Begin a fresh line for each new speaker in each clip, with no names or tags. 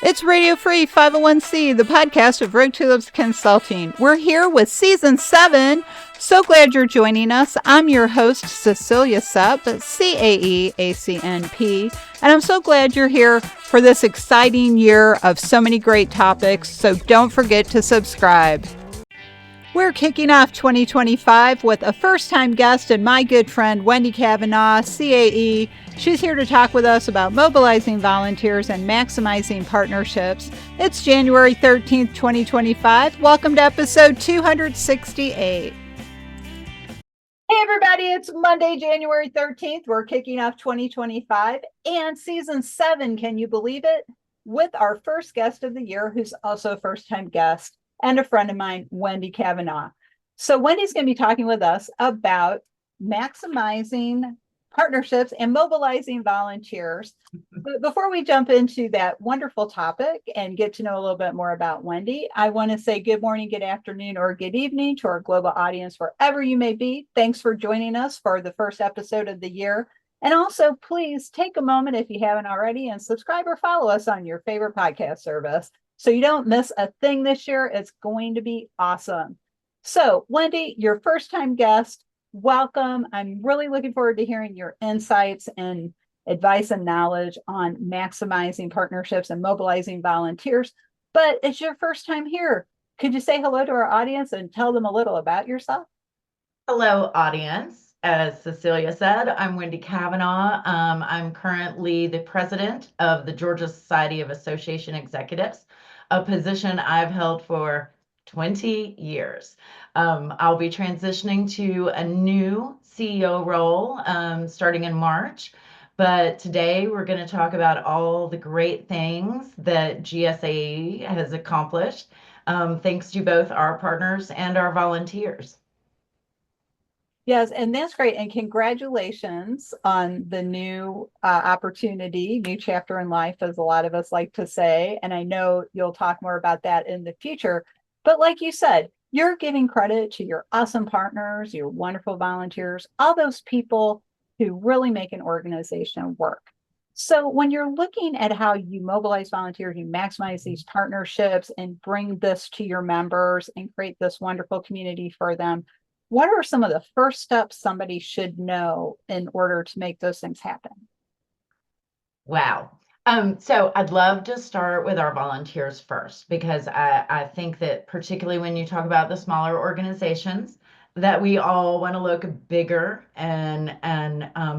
It's Radio Free 501c, the podcast of Road Tulips Consulting. We're here with Season 7. So glad you're joining us. I'm your host, Cecilia Supp, CAE ACNP, and I'm so glad you're here for this exciting year of so many great topics, so don't forget to subscribe. We're kicking off 2025 with a first-time guest and my good friend, Wendy Kavanagh, CAE. She's here to talk with us about mobilizing volunteers and maximizing partnerships. It's January 13th, 2025. Welcome to episode 268. Hey everybody, it's Monday, January 13th. We're kicking off 2025 and season 7, can you believe it? With our first guest of the year, who's also a first-time guest and a friend of mine, Wendy Kavanagh. So Wendy's going to be talking with us about maximizing partnerships and mobilizing volunteers. But before we jump into that wonderful topic and get to know a little bit more about Wendy, I want to say good morning, good afternoon, or good evening to our global audience, wherever you may be. Thanks for joining us for the first episode of the year. And also, please take a moment, if you haven't already, and subscribe or follow us on your favorite podcast service, so you don't miss a thing this year. It's going to be awesome. So, Wendy, your first time guest, welcome. I'm really looking forward to hearing your insights and advice and knowledge on maximizing partnerships and mobilizing volunteers. But it's your first time here. Could you say hello to our audience and tell them a little about yourself?
Hello, audience. As Cecilia said, I'm Wendy Kavanagh. I'm currently the president of the Georgia Society of Association Executives, a position I've held for 20 years. I'll be transitioning to a new CEO role starting in March. But today we're going to talk about all the great things that GSAE has accomplished, thanks to both our partners and our volunteers.
Yes, and that's great. And congratulations on the new opportunity, new chapter in life, as a lot of us like to say. And I know you'll talk more about that in the future. But like you said, you're giving credit to your awesome partners, your wonderful volunteers, all those people who really make an organization work. So when you're looking at how you mobilize volunteers, you maximize these partnerships and bring this to your members and create this wonderful community for them, what are some of the first steps somebody should know in order to make those things happen?
Wow. So I'd love to start with our volunteers first, because I think that particularly when you talk about the smaller organizations, that we all want to look bigger and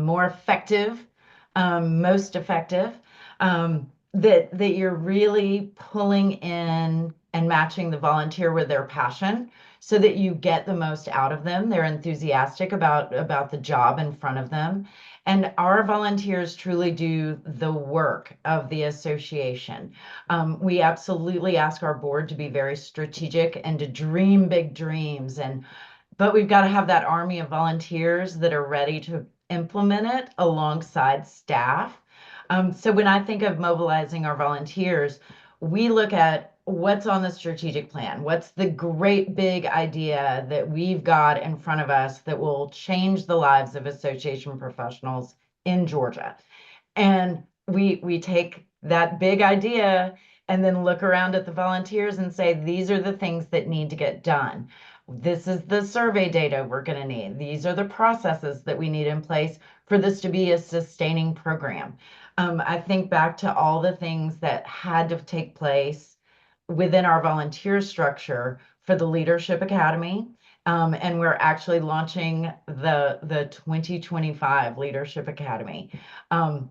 more effective, most effective, that you're really pulling in and matching the volunteer with their passion so that you get the most out of them. They're enthusiastic about the job in front of them. And our volunteers truly do the work of the association. We absolutely ask our board to be very strategic and to dream big dreams. But we've got to have that army of volunteers that are ready to implement it alongside staff. So when I think of mobilizing our volunteers, we look at what's on the strategic plan. What's the great big idea that we've got in front of us that will change the lives of association professionals in Georgia? And we take that big idea and then look around at the volunteers and say, these are the things that need to get done. This is the survey data we're going to need. These are the processes that we need in place for this to be a sustaining program. I think back to all the things that had to take place within our volunteer structure for the Leadership Academy. And we're actually launching the 2025 Leadership Academy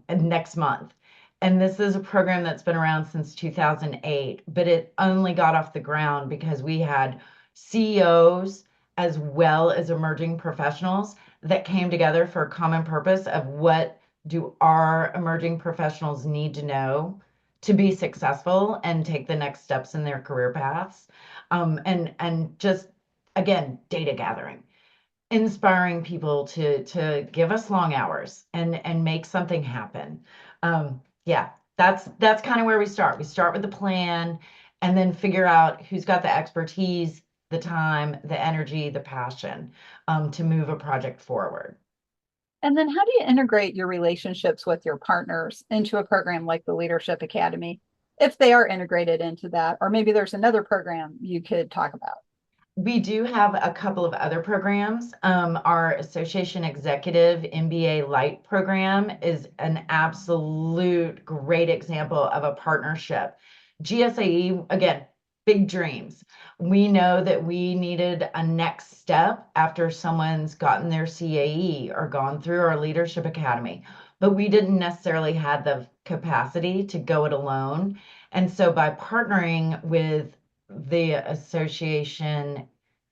next month. And this is a program that's been around since 2008, but it only got off the ground because we had CEOs as well as emerging professionals that came together for a common purpose of what do our emerging professionals need to know to be successful and take the next steps in their career paths. And just, again, data gathering, inspiring people to give us long hours and make something happen. Yeah, that's kind of where we start. We start with the plan and then figure out who's got the expertise, the time, the energy, the passion to move a project forward.
And then how do you integrate your relationships with your partners into a program like the Leadership Academy? if they are integrated into that, or maybe there's another program you could talk about.
We do have a couple of other programs. Our Association Executive MBA Light program is an absolute great example of a partnership. GSAE, again, big dreams. We know that we needed a next step after someone's gotten their CAE or gone through our Leadership Academy, but we didn't necessarily have the capacity to go it alone. And so by partnering with the association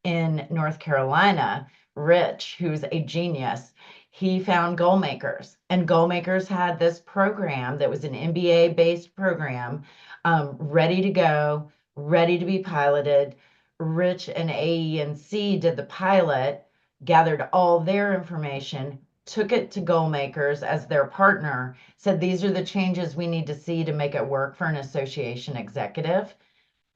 in North Carolina, Rich, who's a genius, he found Goalmakers, and Goalmakers had this program that was an MBA based program, ready to go, ready to be piloted. Rich and AE and C did the pilot, gathered all their information, took it to Goalmakers as their partner, said, these are the changes we need to see to make it work for an association executive,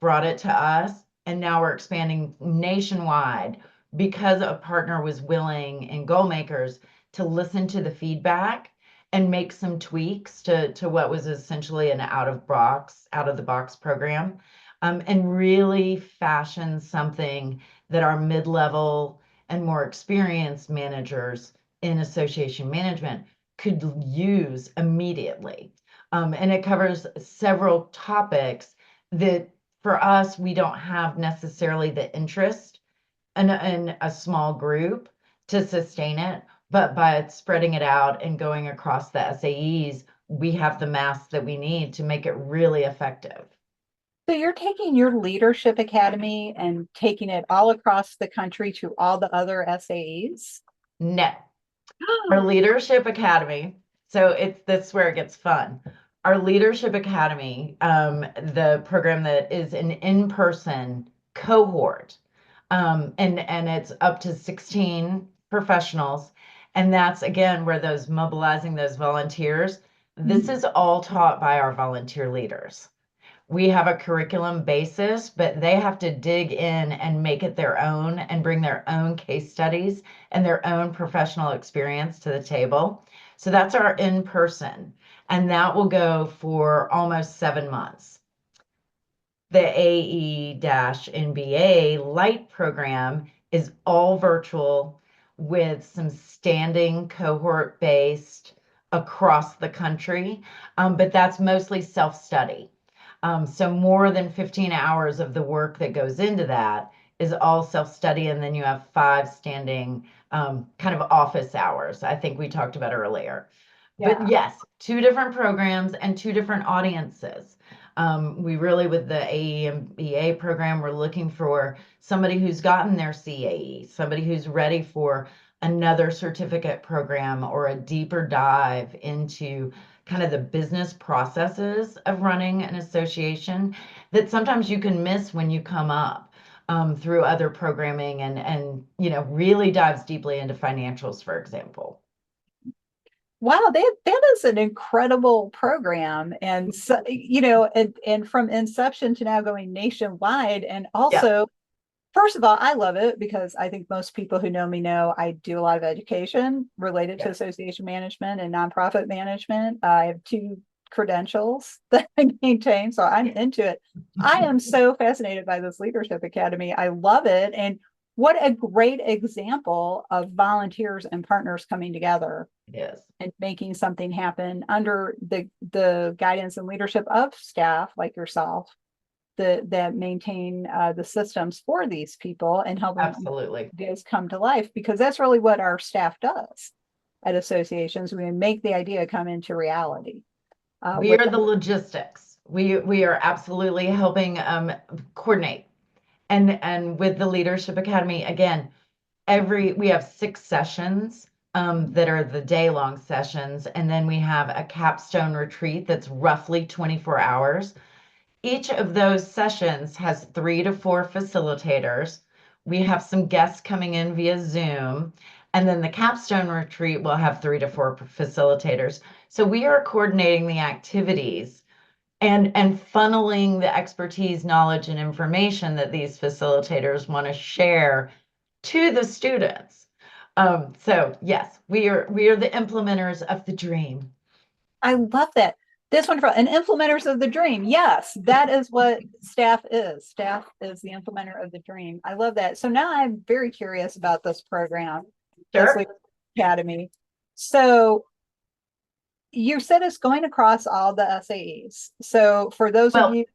brought it to us, and now we're expanding nationwide because a partner was willing in Goalmakers to listen to the feedback and make some tweaks to what was essentially an out of the box program, and really fashion something that our mid-level and more experienced managers in association management could use immediately. And it covers several topics that for us, we don't have necessarily the interest in a small group to sustain it, but by spreading it out and going across the SAEs, we have the mass that we need to make it really effective.
So you're taking your Leadership Academy and taking it all across the country to all the other SAEs?
No, our Leadership Academy, so that's where it gets fun. Our Leadership Academy, the program that is an in-person cohort, and it's up to 16 professionals. And that's again where those mobilizing those volunteers, this is all taught by our volunteer leaders. We have a curriculum basis, but they have to dig in and make it their own and bring their own case studies and their own professional experience to the table. So that's our in-person, and that will go for almost 7 months. The AE-NBA Light program is all virtual with some standing cohort based across the country, but that's mostly self-study. So more than 15 hours of the work that goes into that is all self-study, and then you have 5 standing kind of office hours, I think we talked about earlier.
Yeah.
But yes, 2 different programs and 2 different audiences. We really, with the AEMBA program, we're looking for somebody who's gotten their CAE, somebody who's ready for another certificate program or a deeper dive into kind of the business processes of running an association that sometimes you can miss when you come up through other programming, and really dives deeply into financials, for example.
Wow, that is an incredible program. And so, and from inception to now going nationwide. And also, first of all, I love it because I think most people who know me know I do a lot of education related to association management and nonprofit management. I have 2 credentials that I maintain, so I'm into it. I am so fascinated by this Leadership Academy. I love it. And what a great example of volunteers and partners coming together.
Yes.
And making something happen under the guidance and leadership of staff like yourself that maintain the systems for these people and help them
Absolutely
ideas come to life, because that's really what our staff does at associations. We make the idea come into reality.
We are the logistics. We are absolutely helping coordinate, and with the Leadership Academy, again, we have 6 sessions that are the day-long sessions, and then we have a capstone retreat that's roughly 24 hours. Each of those sessions has 3 to 4 facilitators. We have some guests coming in via Zoom, and then the capstone retreat will have 3 to 4 facilitators. So we are coordinating the activities and funneling the expertise, knowledge, and information that these facilitators want to share to the students. So yes, we are the implementers of the dream.
I love that. This wonderful. And implementers of the dream. Yes, that is what staff is. Staff is the implementer of the dream. I love that. So now I'm very curious about this program, this
Sure.
Leadership Academy. So you said it's going across all the SAEs. So for those of
Well,
you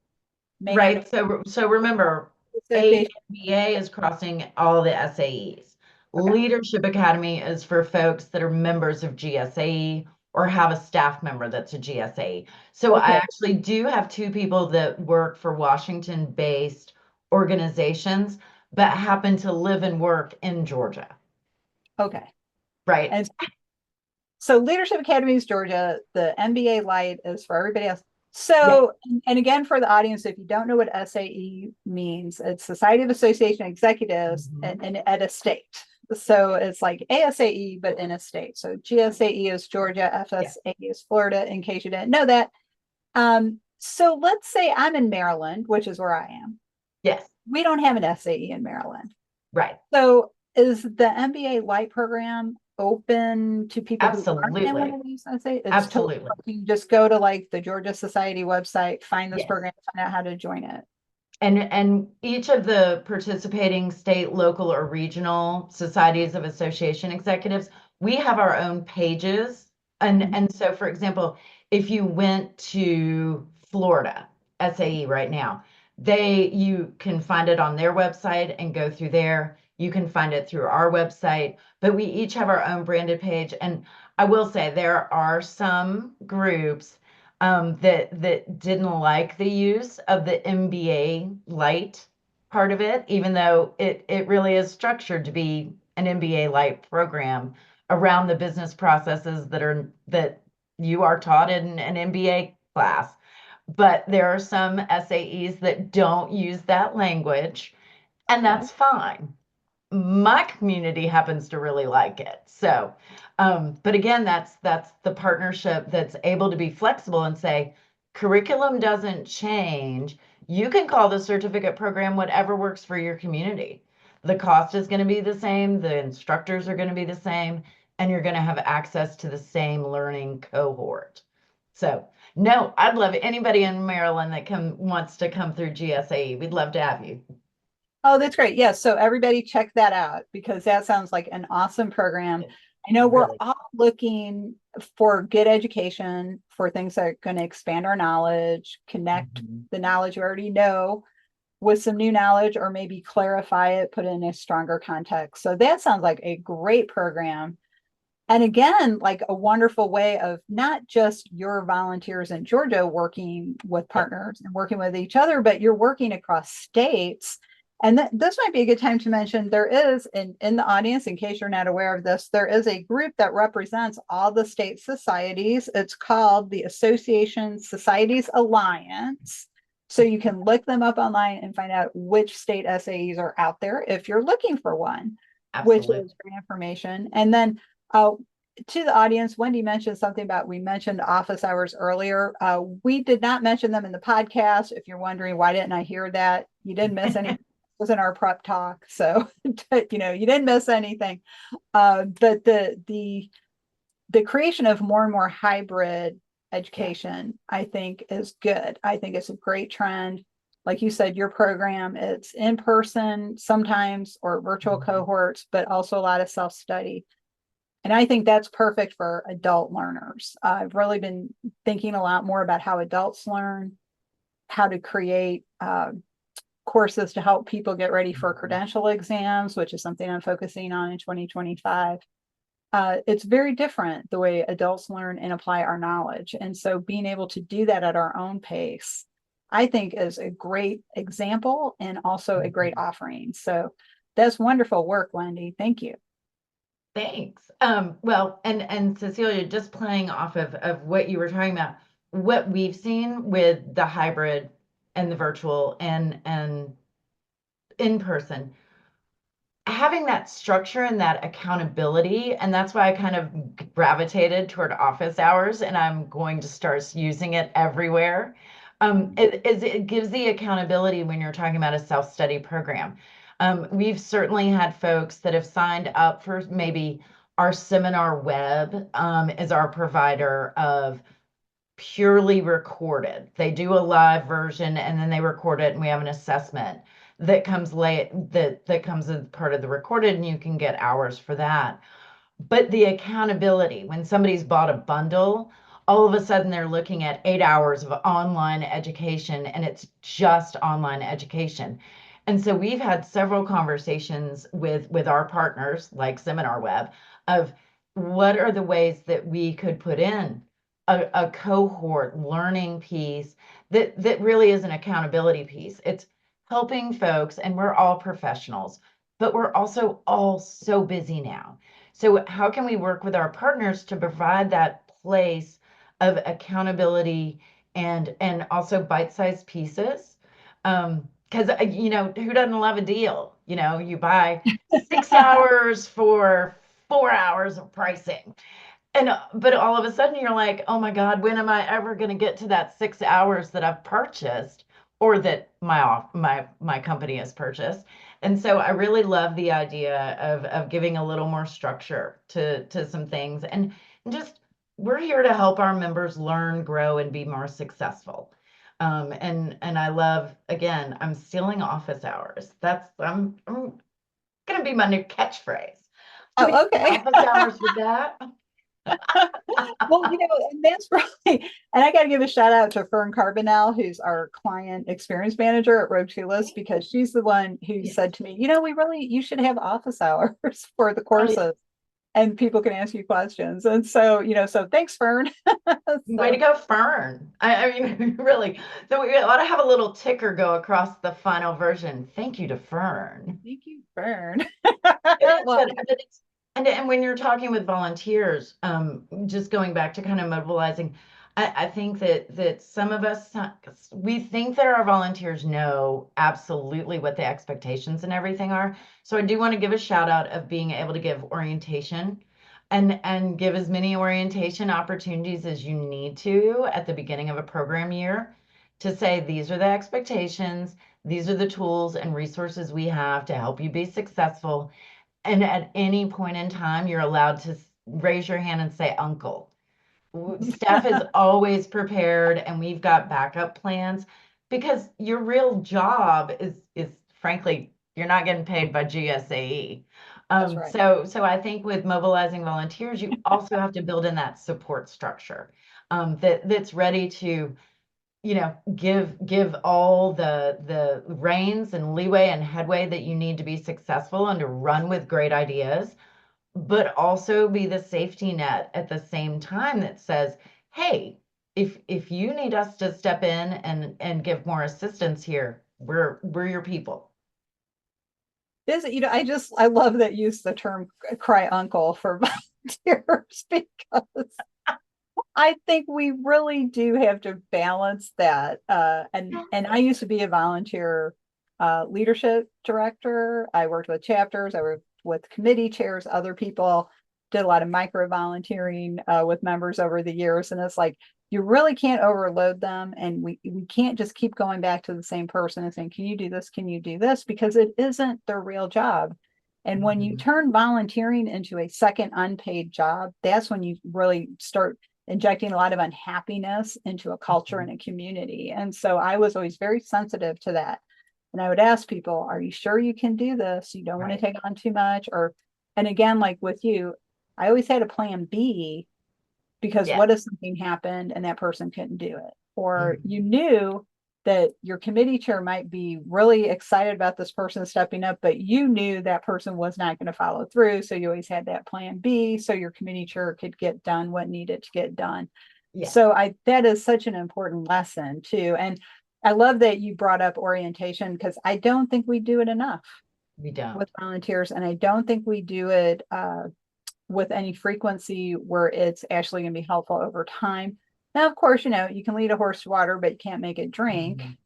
may not know
right. So remember,
association,
ABA is crossing all the SAEs.
okay,
Leadership Academy is for folks that are members of GSAE or have a staff member that's a GSAE. So I
okay,
actually do have two people that work for Washington-based organizations, but happen to live and work in Georgia.
okay.
Right.
And so Leadership Academy is Georgia. The MBA Light is for everybody else.
Yeah.
So, and again, for the audience, if you don't know what SAE means, it's Society of Association Executives
Mhm.
at a state. So it's like ASAE, but in a state. So GSAE is Georgia,
Yeah.
FSAE is Florida, in case you didn't know that. So let's say I'm in Maryland, which is where I am.
Yes.
We don't have an SAE in Maryland.
Right.
So is the MBA Light program open to people who aren't in one
Absolutely.
of these? I say it's totally,
Absolutely.
you just go to like the Georgia Society website, find this
Yes.
program, find out how to join it.
And each of the participating state, local, or regional societies of association executives, we have our own pages.
Mhm.
And so, for example, if you went to Florida, SAE right now, you can find it on their website and go through there. You can find it through our website, but we each have our own branded page. And I will say there are some groups that didn't like the use of the MBA light part of it, even though it really is structured to be an MBA light program around the business processes that you are taught in an MBA class. But there are some SAEs that don't use that language, and
Okay.
that's fine. My community happens to really like it. So, but again, that's the partnership that's able to be flexible and say, curriculum doesn't change. You can call the certificate program whatever works for your community. The cost is going to be the same, the instructors are going to be the same, and you're going to have access to the same learning cohort. So, no, I'd love anybody in Maryland that wants to come through GSAE. We'd love to have you.
Oh, that's great. Yes. So everybody check that out because that sounds like an awesome program.
It
I know we're
really.
all looking for good education, for things that are going to expand our knowledge, connect
Mhm.
the knowledge you already know with some new knowledge, or maybe clarify it, put it in a stronger context. So that sounds like a great program. And again, like a wonderful way of not just your volunteers in Georgia working with
Yeah.
partners and working with each other, but you're working across states. And this might be a good time to mention there is in the audience, in case you're not aware of this, there is a group that represents all the state societies. It's called the Association Societies Alliance. So you can look them up online and find out which state SAEs are out there if you're looking for one, which
Absolutely.
is great information. And then uh, to the audience, Wendy mentioned something about, we mentioned office hours earlier. We did not mention them in the podcast. If you're wondering why didn't I hear that, you didn't miss any. It was in our prep talk, so you didn't miss anything. But the creation of more and more hybrid
Yeah.
education, I think, is good. I think it's a great trend. Like you said, your program, it's in person sometimes or virtual
Mhm.
cohorts, but also a lot of self study. And I think that's perfect for adult learners. I've really been thinking a lot more about how adults learn, how to create courses to help people get ready for
Mhm.
credential exams, which is something I'm focusing on in 2025. It's very different the way adults learn and apply our knowledge. And so being able to do that at our own pace, I think is a great example and also a great
Mhm.
offering. So that's wonderful work, Wendy. Thank you.
Thanks. Well, and Cecilia, just playing off of what you were talking about, what we've seen with the hybrid and the virtual and in person, having that structure and that accountability, and that's why I kind of gravitated toward office hours, and I'm going to start using it everywhere. It gives the accountability when you're talking about a self-study program. We've certainly had folks that have signed up for maybe our seminar web as our provider of purely recorded. They do a live version and then they record it, and we have an assessment that comes late that comes as part of the recorded, and you can get hours for that. But the accountability, when somebody's bought a bundle, all of a sudden they're looking at 8 hours of online education, and it's just online education. And so we've had several conversations with our partners like Seminar Web of what are the ways that we could put in a cohort learning piece that really is an accountability piece. It's helping folks, and we're all professionals, but we're also all so busy now. So how can we work with our partners to provide that place of accountability and also bite-sized pieces? Because who doesn't love a deal? You buy 6 hours for 4 hours of pricing. And but all of a sudden you're like, oh my God, when am I ever going to get to that 6 hours that I've purchased or that my company has purchased? And so I really love the idea of giving a little more structure to some things, and just we're here to help our members learn, grow, and be more successful. And I love, again, I'm stealing office hours. I'm gonna be my new catchphrase. Do we
Oh,
need
okay.
office hours with that?
Well, and that's really, and I got to give a shout out to Fern Carbonell, who's our client experience manager at Road to List, because she's the one who
Yeah.
said to me, you should have office hours for the
Brilliant.
courses and people can ask you questions. And so, so thanks, Fern.
Way to
So
go, Fern. I mean, really. So we ought to have a little ticker go across the final version. Thank you to Fern.
thank you, Fern.
It is,
Well,
but it's and when you're talking with volunteers, just going back to kind of mobilizing, I think that some of us we think that our volunteers know absolutely what the expectations and everything are. So I do want to give a shout out of being able to give orientation and give as many orientation opportunities as you need to at the beginning of a program year to say these are the expectations, these are the tools and resources we have to help you be successful, and at any point in time, you're allowed to raise your hand and say uncle. Staff is always prepared, and we've got backup plans because your real job is frankly, you're not getting paid by GSAE.
that's right.
So I think with mobilizing volunteers, you also have to build in that support structure that's ready to give all the reins and leeway and headway that you need to be successful and to run with great ideas, but also be the safety net at the same time that says, hey, if you need us to step in and give more assistance here, we're your people.
I love that use the term cry uncle for volunteers because I think we really do have to balance that. And I used to be a volunteer leadership director. I worked with chapters, I worked with committee chairs, other people, did a lot of micro volunteering with members over the years. And it's like you really can't overload them. And we can't just keep going back to the same person and saying, can you do this? Can you do this? Because it isn't their real job. And when you
Mhm.
turn volunteering into a second unpaid job, that's when you really start injecting a lot of unhappiness into a culture and
Mhm.
a community. And so I was always very sensitive to that. And I would ask people, are you sure you can do this? You don't want to
Right.
take on too much? And again, like with you, I always had a plan B because
Yeah.
what if something happened and that person couldn't do it? Or you
Mhm.
knew that your committee chair might be really excited about this person stepping up, but you knew that person was not going to follow through. So you always had that plan B so your committee chair could get done what needed to get done.
Yeah,
So that is such an important lesson too. And I love that you brought up orientation because I don't think we do it enough
we don't.
with volunteers. And I don't think we do it with any frequency where it's actually going to be helpful over time. Now, of course, you can lead a horse to water, but you can't make it drink.
Mhm.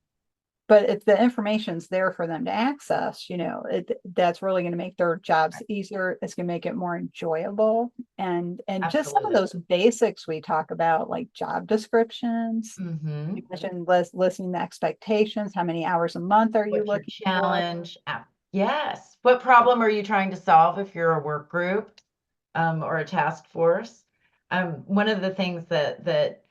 But if the information's there for them to access, that's really going to make their jobs
Right.
easier. It's going to make it more enjoyable. And just some of
Absolutely.
those basics we talk about, like job descriptions. You
Hmm.
mentioned listening to expectations. How many hours a month are you
What's your
looking for?
challenge? Yes. What problem are you trying to solve if you're a work group or a task force? One of the things that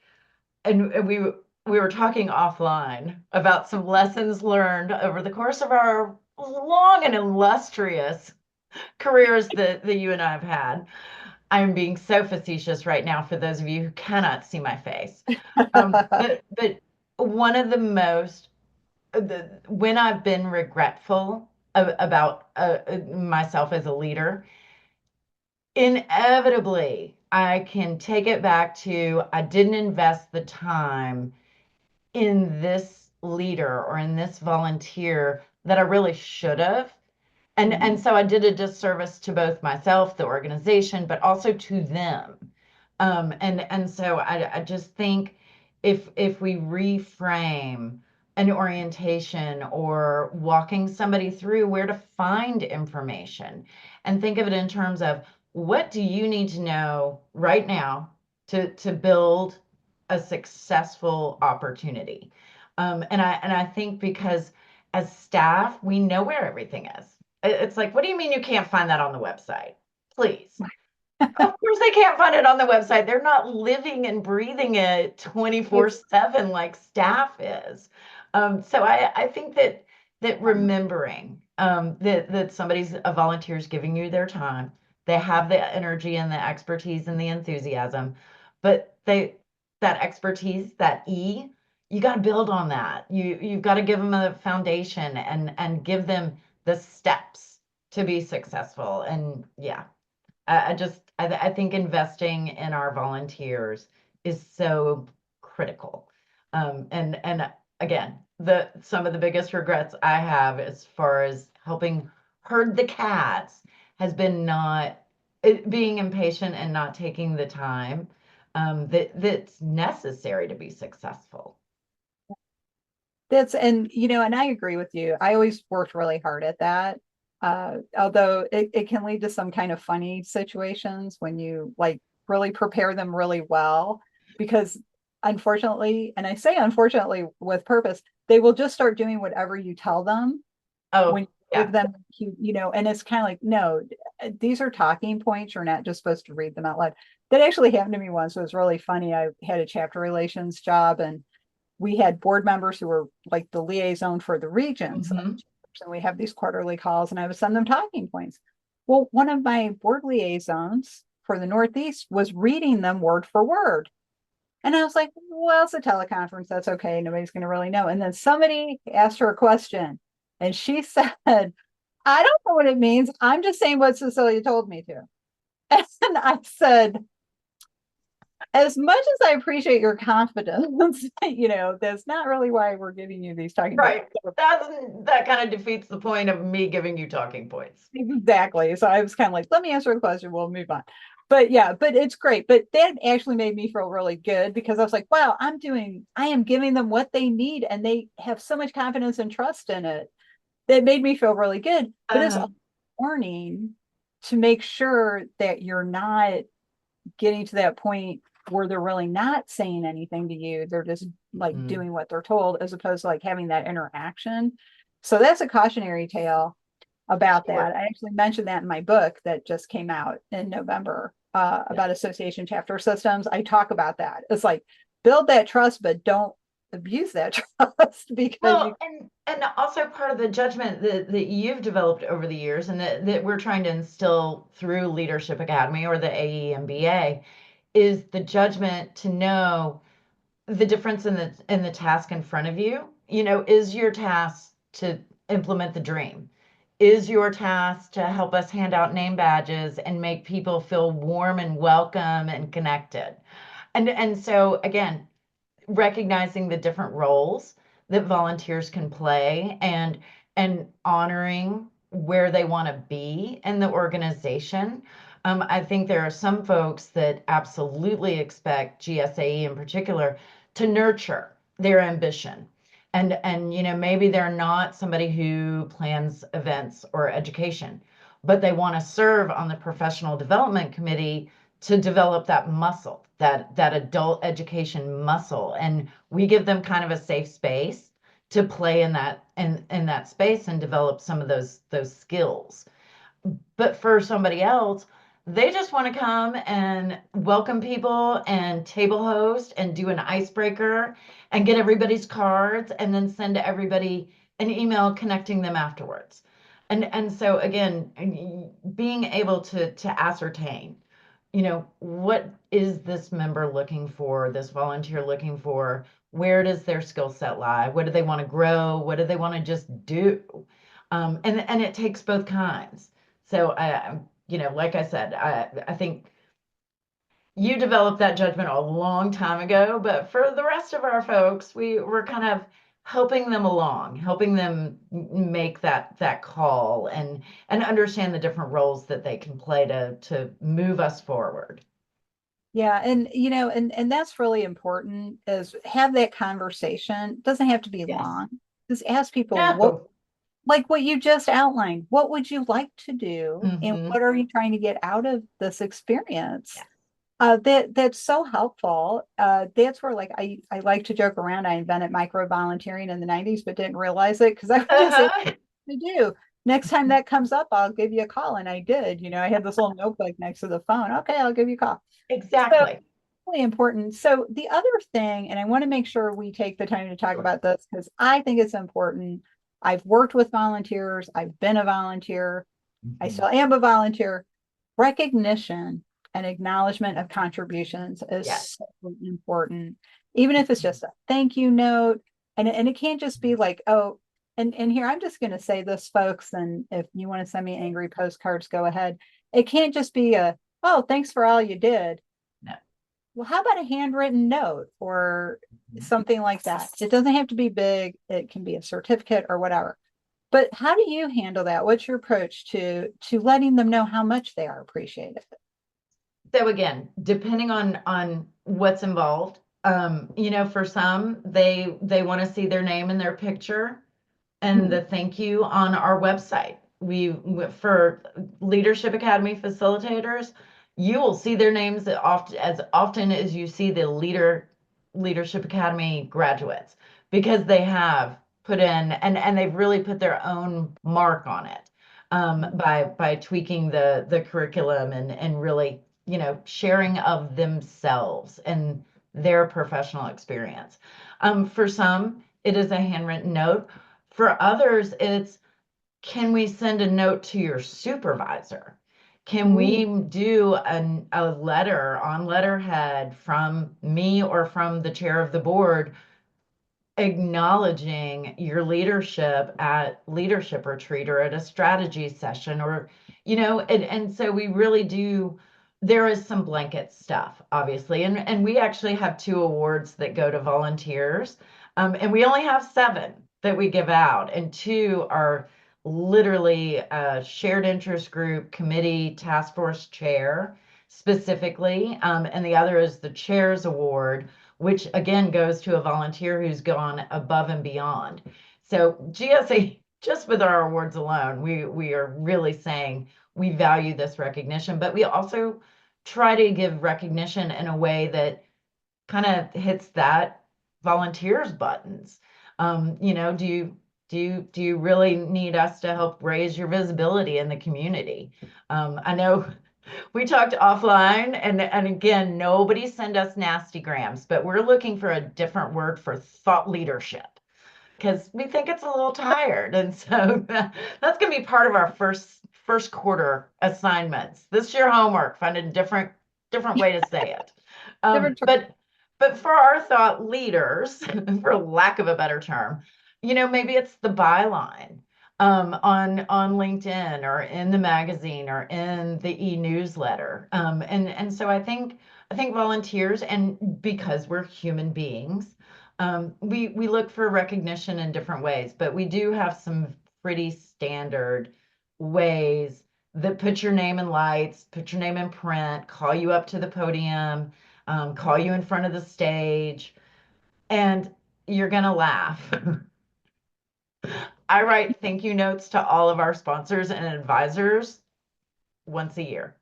and we were talking offline about some lessons learned over the course of our long and illustrious careers that you and I have had. I'm being so facetious right now for those of you who cannot see my face. But one of the most when I've been regretful about myself as a leader, inevitably I can take it back to I didn't invest the time in this leader or in this volunteer that I really should have. And so I did a disservice to both myself, the organization, but also to them. And so I just think if we reframe an orientation or walking somebody through where to find information and think of it in terms of what do you need to know right now to build a successful opportunity. And I think because as staff, we know where everything is. It's like, what do you mean you can't find that on the website? Please. Of course they can't find it on the website. They're not living and breathing it 24/7 like staff is. So I think that remembering that somebody's a volunteer is giving you their time. They have the energy and the expertise and the enthusiasm, but that expertise, that E, you got to build on that. You've got to give them a foundation and give them the steps to be successful. And yeah, I think investing in our volunteers is so critical. And again, some of the biggest regrets I have as far as helping herd the cats has been not being impatient and not taking the time that's necessary to be successful.
And I agree with you. I always worked really hard at that. Although it can lead to some kind of funny situations when you like really prepare them really well, because unfortunately, and I say unfortunately with purpose, they will just start doing whatever you tell them when
Oh,
you give
yeah.
them, and it's kind of like, no, these are talking points. You're not just supposed to read them out loud. That actually happened to me once. It was really funny. I had a chapter relations job, and we had board members who were like the liaison for the regions.
Mhm.
And we have these quarterly calls, and I would send them talking points. Well, one of my board liaisons for the Northeast was reading them word for word. And I was like, well, it's a teleconference. That's okay. Nobody's going to really know. And then somebody asked her a question, and she said, I don't know what it means. I'm just saying what Cecilia told me to. And I said, as much as I appreciate your confidence, that's not really why we're giving you these talking points.
Right. That kind of defeats the point of me giving you talking points.
Exactly. So I was kind of like, let me answer the question. We'll move on. But yeah, but it's great. But that actually made me feel really good, because I was like, wow, I am giving them what they need, and they have so much confidence and trust in it. That made me feel really good. But it's a warning to make sure that you're not getting to that point where they're really not saying anything to you. They're just like
Mhm.
doing what they're told, as opposed to like having that interaction. So that's a cautionary tale about
Sure.
that. I actually mentioned that in my book that just came out in November,
Yeah.
about association chapter systems. I talk about that. It's like, build that trust, but don't abuse that trust, because you.
Well, and also part of the judgment that you've developed over the years and that we're trying to instill through Leadership Academy or the AE MBA is the judgment to know the difference in the task in front of you. Is your task to implement the dream? Is your task to help us hand out name badges and make people feel warm and welcome and connected? And so again, recognizing the different roles that volunteers can play and honoring where they want to be in the organization. I think there are some folks that absolutely expect GSAE in particular to nurture their ambition. And maybe they're not somebody who plans events or education, but they want to serve on the professional development committee to develop that muscle, that adult education muscle. And we give them kind of a safe space to play in that space and develop some of those skills. But for somebody else, They just want to come and welcome people and table host and do an icebreaker and get everybody's cards and then send everybody an email connecting them afterwards. And so again, being able to ascertain, what is this member looking for, this volunteer looking for? Where does their skill set lie? What do they want to grow? What do they want to just do? And it takes both kinds. So like I said, I think you developed that judgment a long time ago, but for the rest of our folks, we're kind of helping them along, helping them make that call and understand the different roles that they can play to move us forward.
Yeah, and and that's really important is have that conversation. It doesn't have to be
Yes.
long. Just ask people what
No.
like what you just outlined. What would you like to do and
Hmm.
what are you trying to get out of this experience?
Yeah.
That's so helpful. That's where like I like to joke around. I invented micro volunteering in the 90s, but didn't realize it because I would just say
Uh-huh.
to do. Next time that comes up, I'll give you a call. And I did. I had this little notebook next to the phone. Okay, I'll give you a call. So
Exactly.
really important. So the other thing, and I want to make sure we take the time to talk
Sure.
about this because I think it's important. I've worked with volunteers, I've been a volunteer, I
Mhm.
still am a volunteer. Recognition and acknowledgement of contributions is
Yes.
so important, even if it's just a thank you note. And it can't just be like, oh, and here I'm just going to say this, folks. And if you want to send me angry postcards, go ahead. It can't just be a, oh, thanks for all you did.
No.
Well, how about a handwritten note or
Mhm.
something like that? It doesn't have to be big, it can be a certificate or whatever. But how do you handle that? What's your approach to letting them know how much they are appreciated?
So again, depending on what's involved, for some, they want to see their name and their picture and
Mhm.
the thank you on our website. For Leadership Academy facilitators, you will see their names as often as you see the Leadership Academy graduates because they have put in and they've really put their own mark on it by tweaking the curriculum and really sharing of themselves and their professional experience. For some, it is a handwritten note. For others, it's can we send a note to your supervisor? Can we
Ooh.
do a letter on letterhead from me or from the chair of the board acknowledging your leadership at leadership retreat or at a strategy session or and so we really do. There is some blanket stuff obviously, and we actually have 2 awards that go to volunteers, and we only have 7 that we give out, and 2 are literally a shared interest group committee task force chair specifically, and the other is the chair's award, which again goes to a volunteer who's gone above and beyond. So GSA, just with our awards alone, we are really saying we value this recognition, but we also try to give recognition in a way that kind of hits that volunteers buttons. Do you really need us to help raise your visibility in the community? I know we talked offline, and again, nobody send us nasty grams, but we're looking for a different word for thought leadership because we think it's a little tired. And so that's going to be part of our first quarter assignments. This is your homework. Find a different way to say it.
Different
But for our thought leaders, for lack of a better term, maybe it's the byline on LinkedIn or in the magazine or in the e-newsletter. And so I think volunteers, and because we're human beings, we look for recognition in different ways, but we do have some pretty standard ways that put your name in lights, put your name in print, call you up to the podium, call you in front of the stage, and you're gonna laugh. I write thank you notes to all of our sponsors and advisors once a year.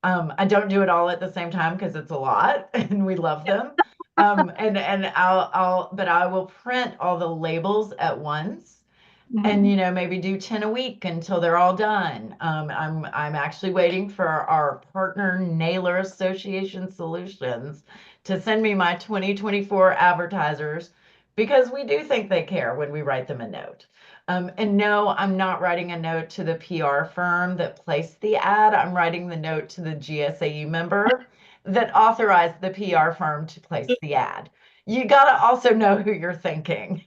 I don't do it all at the same time because it's a lot and we love them. And but I will print all the labels at once and maybe do 10 a week until they're all done. I'm actually waiting for our partner Naylor Association Solutions to send me my 2024 advertisers, because we do think they care when we write them a note. And no, I'm not writing a note to the PR firm that placed the ad. I'm writing the note to the GSAE member that authorized the PR firm to place the ad. You got to also know who you're thinking.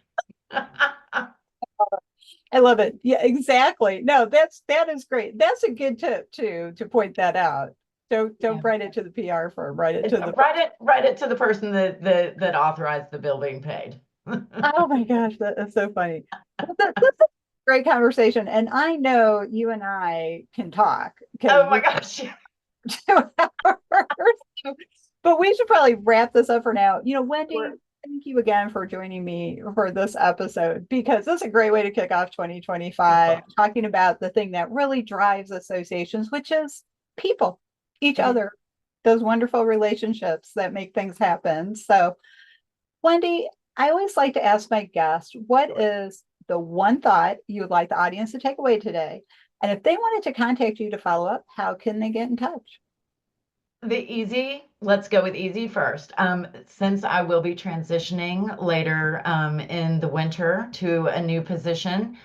I love it. Yeah, exactly. No, that is great. That's a good tip too, to point that out. Don't write it to the PR firm. Write it to the
write it to the person that authorized the bill being paid.
Oh my gosh, that is so funny. That's a great conversation, and I know you and I can talk because
Oh my gosh.
2 hours. But we should probably wrap this up for now. Wendy,
Sure.
thank you again for joining me for this episode, because this is a great way to kick off 2025, talking about the thing that really drives associations, which is people, each other, those wonderful relationships that make things happen. So, Wendy, I always like to ask my guests, what is the one thought you would like the audience to take away today? And if they wanted to contact you to follow up, how can they get in touch?
Let's go with easy first. Since I will be transitioning later in the winter to a new position,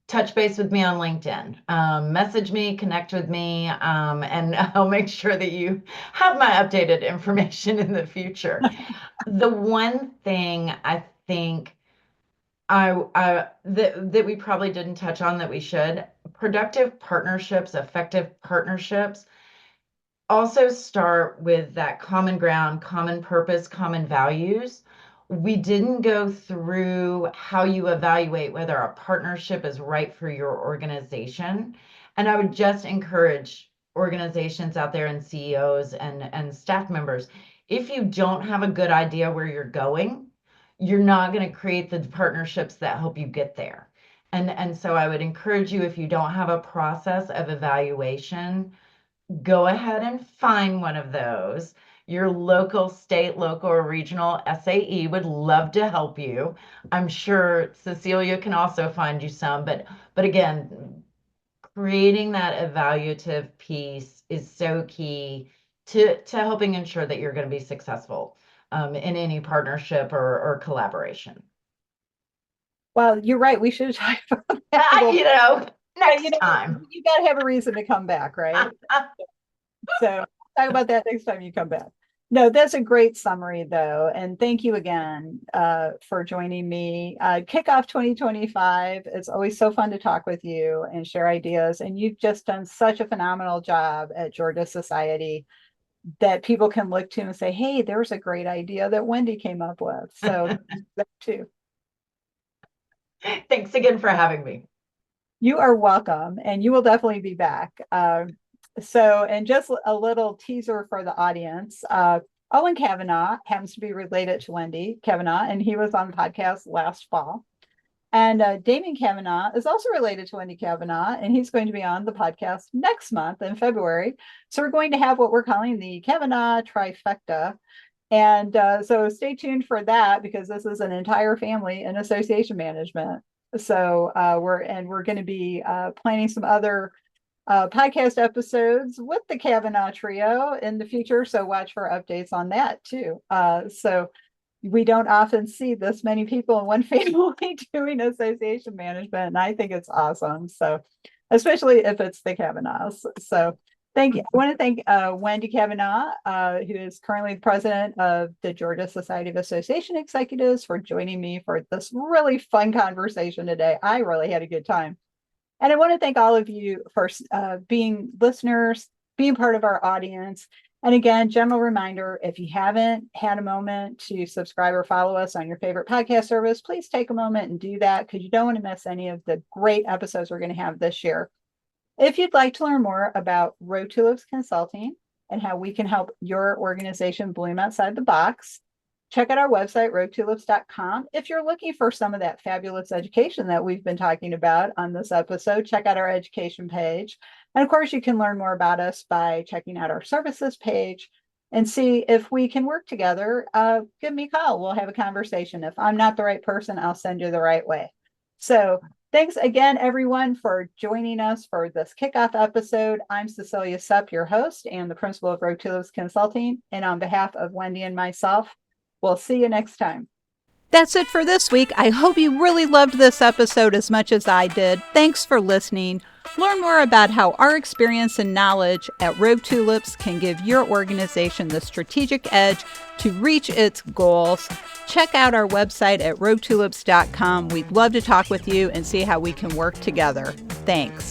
touch base with me on LinkedIn. Message me, connect with me, and I'll make sure that you have my updated information in the future. The one thing I think that we probably didn't touch on that we should, productive partnerships, effective partnerships, also start with that common ground, common purpose, common values. We didn't go through how you evaluate whether a partnership is right for your organization. And I would just encourage organizations out there and CEOs and staff members, if you don't have a good idea where you're going, you're not going to create the partnerships that help you get there. And so I would encourage you, if you don't have a process of evaluation, go ahead and find one of those. Your local, state, local, or regional SAE would love to help you. I'm sure Cecilia can also find you some, but again, creating that evaluative piece is so key to helping ensure that you're going to be successful in any partnership or collaboration.
Well, you're right. We should talk about that.
Next time.
You got to have a reason to come back, right? So talk about that next time you come back. No, that's a great summary, though. And thank you again for joining me. Kickoff 2025. It's always so fun to talk with you and share ideas. And you've just done such a phenomenal job at Georgia Society that people can look to and say, hey, there's a great idea that Wendy came up with. So that too.
Thanks again for having me.
You are welcome, and you will definitely be back. And just a little teaser for the audience. Owen Kavanagh happens to be related to Wendy Kavanagh, and he was on the podcast last fall. And Damien Kavanagh is also related to Wendy Kavanagh, and he's going to be on the podcast next month in February. So we're going to have what we're calling the Kavanagh trifecta. And so stay tuned for that, because this is an entire family in association management. So we're going to be planning some other podcast episodes with the Kavanagh trio in the future. So watch for updates on that too. So we don't often see this many people in one family doing association management, and I think it's awesome. So especially if it's the Kavanaghs. So thank you. I want to thank Wendy Kavanagh, who is currently the president of the Georgia Society of Association Executives, for joining me for this really fun conversation today. I really had a good time. And I want to thank all of you for being listeners, being part of our audience. And again, general reminder, if you haven't had a moment to subscribe or follow us on your favorite podcast service, please take a moment and do that, because you don't want to miss any of the great episodes we're going to have this year. If you'd like to learn more about Road Tulips Consulting and how we can help your organization bloom outside the box, check out our website, roadtulips.com. If you're looking for some of that fabulous education that we've been talking about on this episode, check out our education page. And of course, you can learn more about us by checking out our services page and see if we can work together. Give me a call. We'll have a conversation. If I'm not the right person, I'll send you the right way. So Thanks again, everyone, for joining us for this kickoff episode. I'm Cecilia Supp, your host and the principal of Rogue Tulips Consulting. And on behalf of Wendy and myself, we'll see you next time. That's it for this week. I hope you really loved this episode as much as I did. Thanks for listening. Learn more about how our experience and knowledge at Rogue Tulips can give your organization the strategic edge to reach its goals. Check out our website at roguetulips.com. We'd love to talk with you and see how we can work together. Thanks.